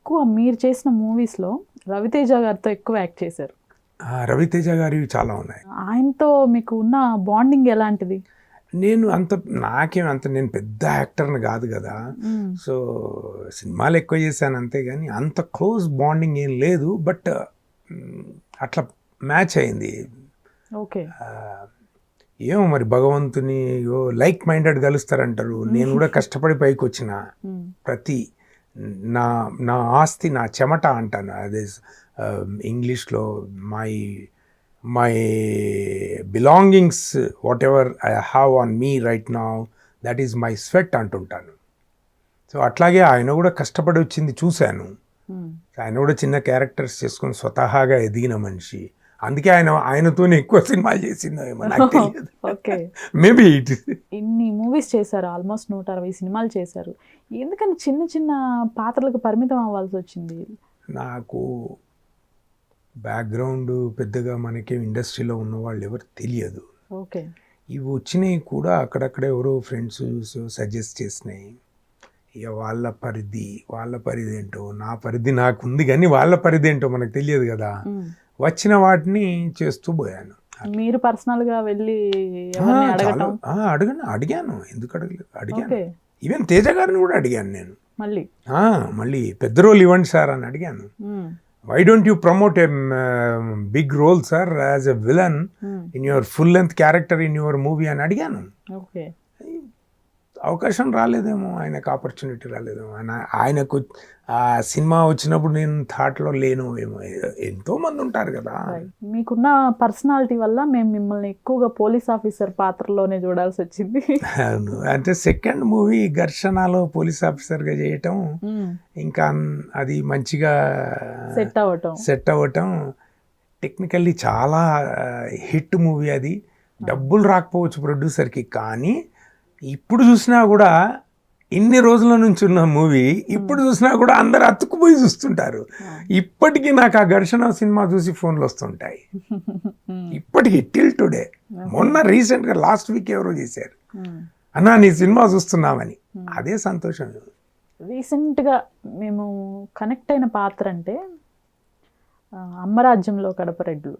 ఎక్కువ మీరు చేసిన మూవీస్లో రవితేజ గారితో ఎక్కువ యాక్ట్ చేశారు. రవితేజ గారివి చాలా ఉన్నాయి. ఆయనతో మీకు ఉన్న బాండింగ్ ఎలాంటిది? నేను పెద్ద యాక్టర్ని కాదు కదా, సో సినిమాలు ఎక్కువ చేశాను అంతేగాని అంత క్లోజ్ బాండింగ్ ఏం లేదు. బట్ అట్లా మ్యాచ్ అయింది. ఓకే. ఏమో మరి భగవంతుని లైక్ మైండెడ్ కలుస్తారంటారు. నేను కూడా కష్టపడి పైకి వచ్చిన ప్రతి నా ఆస్తి నా చెమట అంటాను. అదే ఇంగ్లీష్లో my belongings whatever I have on me right now that is my sweat అంటుంటాను. సో అట్లాగే ఆయన కూడా కష్టపడి వచ్చింది చూశాను. ఆయన కూడా చిన్న క్యారెక్టర్స్ చేసుకొని స్వతహాగా ఎదిగిన మనిషి. అందుకే ఆయనతోనే ఎక్కువ సినిమాలు చేసిందో ఏమో నాకు తెలియదు. మేబీ ఇన్ని మూవీస్ చేశారు, ఆల్మోస్ట్ 160 సినిమాలు చేశారు. ఎందుకని చిన్న చిన్న పాత్రలకు పరిమితం అవ్వాల్సి వచ్చింది? నాకు బ్యాక్గ్రౌండ్ పెద్దగా మనకి ఇండస్ట్రీలో ఉన్న వాళ్ళు ఎవరు తెలియదు. ఓకే. ఇవి వచ్చినాయి కూడా అక్కడక్కడ ఎవరో ఫ్రెండ్స్ సజెస్ట్ చేసినాయి. ఇక వాళ్ళ పరిధి ఏంటో, నా పరిధి నాకు ఉంది కానీ వాళ్ళ పరిధి ఏంటో మనకు తెలియదు కదా. వచ్చిన వాటిని చేస్తూ పోయాను. మీరు పర్సనల్గా వెళ్ళి అడిగాను. ఎందుకు అడిగాను. ఈవెన్ తేజ గారిని కూడా అడిగాను నేను. మళ్ళీ పెద్ద రోల్ ఇవ్వండి సార్ అని అడిగాను. Why don't you promote a big role sir as a villain in your full length character in your movie అని అడిగాను. అవకాశం రాలేదేమో, ఆయనకు ఆపర్చునిటీ రాలేదేమో. ఆయనకు ఆ సినిమా వచ్చినప్పుడు నేను థాట్లో లేను ఏమో. ఎంతోమంది ఉంటారు కదా. మీకున్న పర్సనాలిటీ వల్ల మేము మిమ్మల్ని ఎక్కువగా పోలీస్ ఆఫీసర్ పాత్రలోనే చూడాల్సి వచ్చింది. అవును, అంటే సెకండ్ మూవీ ఘర్షణలో పోలీస్ ఆఫీసర్గా చేయటం, ఇంకా అది మంచిగా సెట్ అవ్వటం టెక్నికల్లీ చాలా హిట్ మూవీ. అది డబ్బులు రాకపోవచ్చు ప్రొడ్యూసర్కి, కానీ ఇప్పుడు చూసినా కూడా ఇన్ని రోజుల నుంచి ఉన్న మూవీ ఇప్పుడు చూసినా కూడా అందరు అతుక్కుపోయి చూస్తుంటారు. ఇప్పటికీ నాకు ఆ ఘర్షణ సినిమా చూసి ఫోన్లు వస్తుంటాయి ఇప్పటికీ టిల్ టుడే. మొన్న రీసెంట్గా లాస్ట్ వీక్ ఎవరో చేశారు, అన్నా నీ సినిమా చూస్తున్నామని. అదే సంతోషం. రీసెంట్గా మేము కనెక్ట్ అయిన పాత్ర అంటే అమ్మరాజ్యంలో కడపరెడ్లు.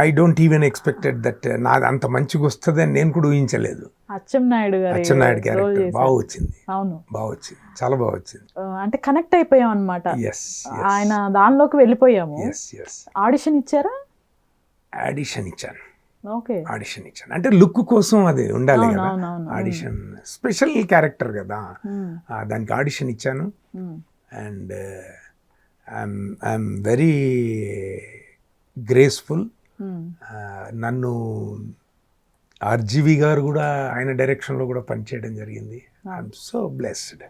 I don't even expected that నాది అంత మంచిగా వస్తుంది అని నేను కూడా ఊహించలేదు. అచ్చెన్నాయుడు క్యారెక్టర్ బాగా వచ్చింది. అవును, బాగా వచ్చింది, చాలా బాగా వచ్చింది. అంటే కనెక్ట్ అయిపోయాం అనమాట. ఆయన దానిలోకి వెళ్ళిపోయాము. ఆడిషన్ ఇచ్చారా? ఆడిషన్ ఇచ్చాను. ఓకే, ఆడిషన్ ఇచ్చాను. అంటే లుక్ కోసం అది ఉండాలి కదా. ఆడిషన్ స్పెషల్ క్యారెక్టర్ కదా, దానికి ఆడిషన్ ఇచ్చాను. And I'm very graceful. నన్ను ఆర్జీవి గారు కూడా ఆయన డైరెక్షన్లో కూడా పనిచేయడం జరిగింది. I'm so blessed.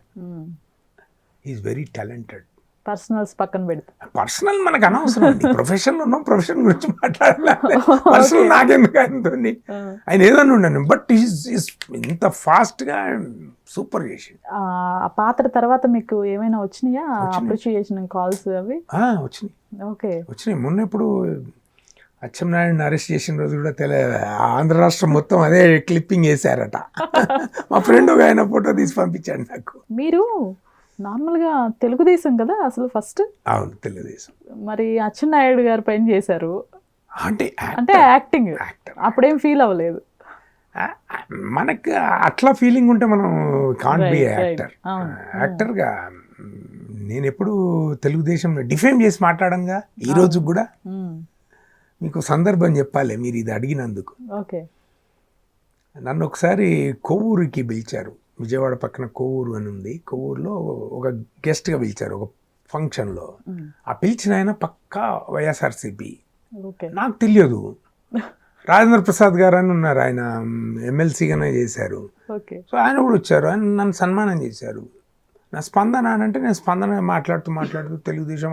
Is very talented. Personals పక్కన పెడితే పర్సనల్ మనకు అనవసరం అండి. ప్రొఫెషన్లో ఉన్నాం, ప్రొఫెషన్ గురించి మాట్లాడాలి. పర్సనల్ నాకెందుకు ఆయనతో. ఆయన ఏదన్నా ఉన్నాను, బట్ ఈజ్ ఇంత ఫాస్ట్గా సూపర్ చేసి. ఆ పాత్ర తర్వాత మీకు ఏమైనా వచ్చినాయా అప్రిషియేషన్ కాల్స్? అవి వచ్చినాయి. ఓకే, వచ్చినాయి. మొన్న ఇప్పుడు అచ్చెన్నాయుడిని అరెస్ట్ చేసిన రోజు కూడా ఆంధ్ర రాష్ట్రం మొత్తం అదే క్లిప్పింగ్ వేశారట. మా ఫ్రెండ్ ఒక ఆయన ఫోటో తీసి పంపించాడు నాకు. మీరు నార్మల్గా తెలుగుదేశం కదా అసలు ఫస్ట్? అవును, తెలుగుదేశం. మరి అచ్చెన్నాయుడు గారు పైన చేశారు అంటే యాక్టింగ్, అప్పుడేం ఫీల్ అవ్వలేదు? మనకు అట్లా ఫీలింగ్ ఉంటే మనం కాంట్ బి యాక్టర్గా. నేను ఎప్పుడు తెలుగుదేశంలో డిఫేమ్ చేసి మాట్లాడంగా. ఈ రోజు కూడా మీకు సందర్భం చెప్పాలి మీరు ఇది అడిగినందుకు. ఓకే. నన్ను ఒకసారి కొవ్వూరుకి పిలిచారు. విజయవాడ పక్కన కొవ్వూరు అని ఉంది. కొవ్వూరులో ఒక గెస్ట్గా పిలిచారు ఒక ఫంక్షన్లో. ఆ పిలిచిన ఆయన పక్కా వైఎస్ఆర్సీపీ. నాకు తెలియదు. రాజేంద్ర ప్రసాద్ గారు అని ఉన్నారు, ఆయన ఎమ్మెల్సీగానే చేశారు. సో ఆయన కూడా వచ్చారు, ఆయన నన్ను సన్మానం చేశారు. నా స్పందన అని అంటే నేను స్పందన మాట్లాడుతూ తెలుగుదేశం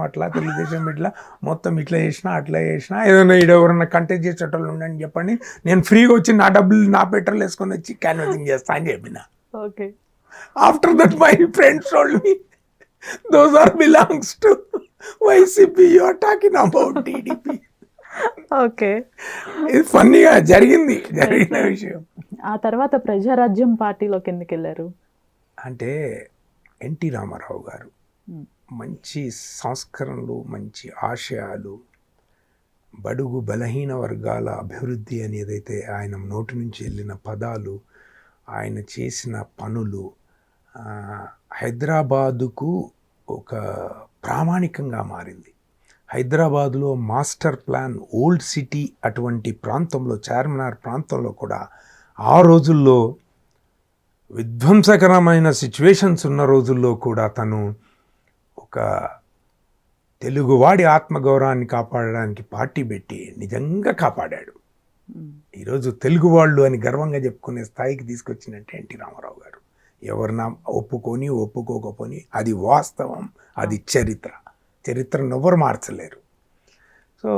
ఇట్లా మొత్తం ఇట్లా చేసినా అట్లా చేసినా, ఏదైనా ఎవరన్నా కంటెస్ట్ చేసేటోళ్ళు ఉండని చెప్పండి, నేను ఫ్రీగా వచ్చి నా డబ్బులు నా పెట్రోల్ వేసుకొని వచ్చి క్యాన్వాసింగ్ చేస్తా అని చెప్పిన. After that my friends told me those are belongs to YCP, you are talking about TDP. Okay, ఇది ఫన్నీగా జరిగిన విషయం. ఆ తర్వాత ప్రజారాజ్యం పార్టీలోకి ఎందుకు వెళ్ళారు? అంటే ఎన్టీ రామారావు గారు మంచి సంస్కరణలు, మంచి ఆశయాలు, బడుగు బలహీన వర్గాల అభివృద్ధి అని ఏదైతే ఆయన నోటి నుంచి వెళ్ళిన పదాలు, ఆయన చేసిన పనులు హైదరాబాదుకు ఒక ప్రామాణికంగా మారింది. హైదరాబాదులో మాస్టర్ ప్లాన్ ఓల్డ్ సిటీ అటువంటి ప్రాంతంలో, చార్మినార్ ప్రాంతంలో కూడా ఆ రోజుల్లో విధ్వంసకరమైన సిచ్యువేషన్స్ ఉన్న రోజుల్లో కూడా తను ఒక తెలుగువాడి ఆత్మగౌరవాన్ని కాపాడడానికి పార్టీ పెట్టి నిజంగా కాపాడాడు. ఈరోజు తెలుగు వాళ్ళు అని గర్వంగా చెప్పుకునే స్థాయికి తీసుకొచ్చినట్టే ఎన్టీ రామారావు గారు. ఎవరినా ఒప్పుకొని ఒప్పుకోకపోని అది వాస్తవం, అది చరిత్రను ఎవరు మార్చలేరు. సో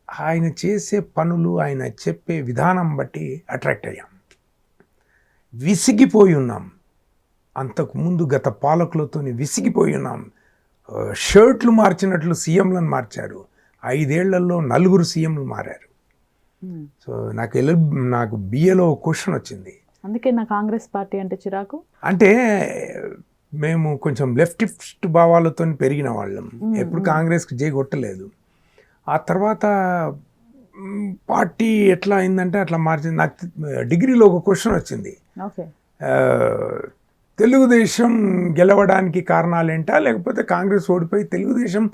ఆయన చేసే పనులు, ఆయన చెప్పే విధానం బట్టి అట్రాక్ట్ అయ్యాం. విసిగిపోయి ఉన్నాం, అంతకుముందు గత పాలకులతో విసిగిపోయి ఉన్నాం. షర్ట్లు మార్చినట్లు సీఎంలను మార్చారు. 5 ఏళ్లలో 4 సీఎంలు మారారు. సో నాకు బిఏలో క్వశ్చన్ వచ్చింది, అందుకే నా కాంగ్రెస్ పార్టీ అంటే చిరాకు. అంటే మేము కొంచెం లెఫ్టిస్ట్ భావాలతో పెరిగిన వాళ్ళం, ఎప్పుడు కాంగ్రెస్కి జై కొట్టలేదు. ఆ తర్వాత పార్టీ ఎట్లా అయిందంటే అట్లా మార్చింది. నాకు డిగ్రీలో ఒక క్వశ్చన్ వచ్చింది, ఓకే, తెలుగుదేశం గెలవడానికి కారణాలు ఏంటా, లేకపోతే కాంగ్రెస్ ఓడిపోయి తెలుగుదేశం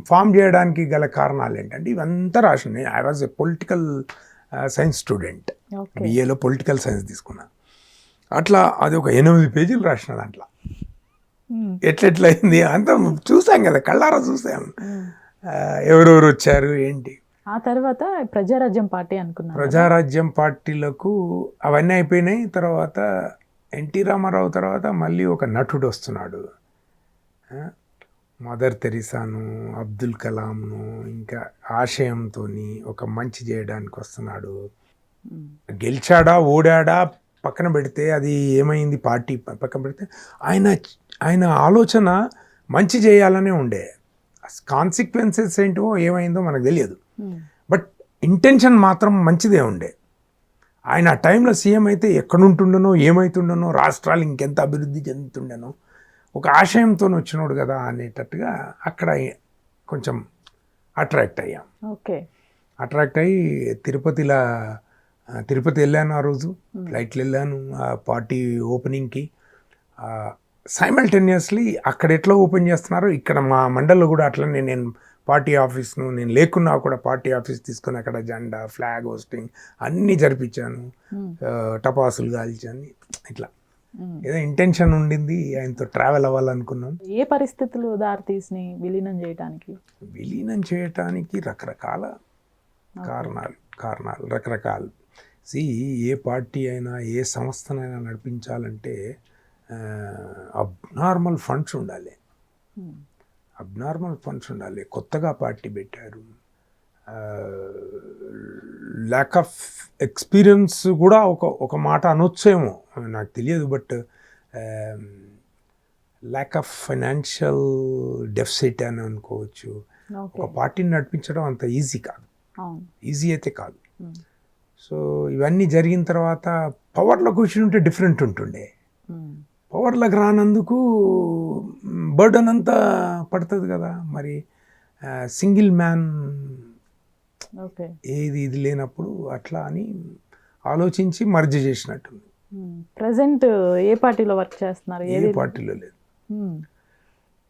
ఫామ్ చేయడానికి గల కారణాలు ఏంటంటే ఇవంతా రాసింది. I was a political science student, బిఏలో పొలిటికల్ సైన్స్ తీసుకున్నా. అట్లా అది ఒక 8 పేజీలు రాసిన. దాంట్లో ఎట్లెట్లా అయింది అంతా చూసాం కదా, కళ్ళారా చూసాం, ఎవరెవరు వచ్చారు ఏంటి. ఆ తర్వాత ప్రజారాజ్యం పార్టీ అనుకున్నాను. ప్రజారాజ్యం పార్టీలకు అవన్నీ అయిపోయినాయి. తర్వాత ఎన్టీ రామారావు తర్వాత మళ్ళీ ఒక నటుడు వస్తున్నాడు, మదర్ తెరిసాను, అబ్దుల్ కలాంను, ఇంకా ఆశయంతో ఒక మంచి చేయడానికి వస్తున్నాడు. గెలిచాడా ఓడాడా పక్కన పెడితే, అది ఏమైంది పార్టీ పక్కన పెడితే, ఆయన ఆలోచన మంచి చేయాలనే ఉండే. కాన్సిక్వెన్సెస్ ఏంటో ఏమైందో మనకు తెలియదు, బట్ ఇంటెన్షన్ మాత్రం మంచిదే ఉండే. ఆయన ఆ టైంలో సీఎం అయితే ఎక్కడుంటుండనో, ఏమైతుండనో, రాష్ట్రాలు ఇంకెంత అభివృద్ధి చెందుతుండనో, ఒక ఆశయంతో వచ్చినోడు కదా అనేటట్టుగా అక్కడ కొంచెం అట్రాక్ట్ అయ్యాం. ఓకే, అట్రాక్ట్ అయ్యి తిరుపతి వెళ్ళాను. ఆ రోజు ఫ్లైట్లో వెళ్ళాను ఆ పార్టీ ఓపెనింగ్కి. సైమల్టేనియస్లీ అక్కడ ఎట్లా ఓపెన్ చేస్తున్నారో ఇక్కడ మా మండల్లో కూడా అట్లనే నేను పార్టీ ఆఫీస్ను, నేను లేకున్నా కూడా పార్టీ ఆఫీస్ తీసుకొని అక్కడ జెండా, ఫ్లాగ్ హోస్టింగ్ అన్నీ జరిపించాను, టపాసులు కాల్చాను. ఇట్లా ఏదో ఇంటెన్షన్ ఉండింది, ఆయనతో ట్రావెల్ అవ్వాలనుకున్నాం. ఏ పరిస్థితులు దారితీసి విలీనం చేయటానికి రకరకాల కారణాలు రకరకాలు. ఏ పార్టీ అయినా ఏ సంస్థనైనా నడిపించాలంటే అబ్నార్మల్ ఫండ్స్ ఉండాలి. కొత్తగా పార్టీ పెట్టారు, ల్యాక్ ఆఫ్ ఎక్స్పీరియన్స్ కూడా ఒక మాట అనొచ్చేమో నాకు తెలియదు, but lack of financial deficit అని అనుకోవచ్చు. ఒక పార్టీని నడిపించడం అంత ఈజీ అయితే కాదు. సో ఇవన్నీ జరిగిన తర్వాత పవర్లో కూర్చుని ఉంటే డిఫరెంట్ ఉంటుండే. పవర్లకు రానందుకు బర్డన్ అంతా పడుతుంది కదా, మరి సింగిల్ మ్యాన్ ఇది లేనప్పుడు అట్లా అని ఆలోచించి మర్జ్ చేసినట్టుంది. ప్రెసెంట్ ఏ పార్టీలో వర్క్ చేస్తున్నారు? ఏ పార్టీలో లేదు,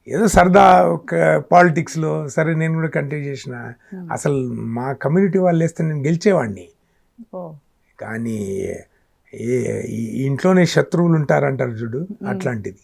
ఏదో సరదా ఒక పాలిటిక్స్లో. సరే నేను కూడా కంటిన్యూ చేసిన. అసలు మా కమ్యూనిటీ వాళ్ళు వేస్తే నేను గెలిచేవాడిని, కానీ ఇంట్లోనే శత్రువులు ఉంటారంటారు చూడు, అట్లాంటిది.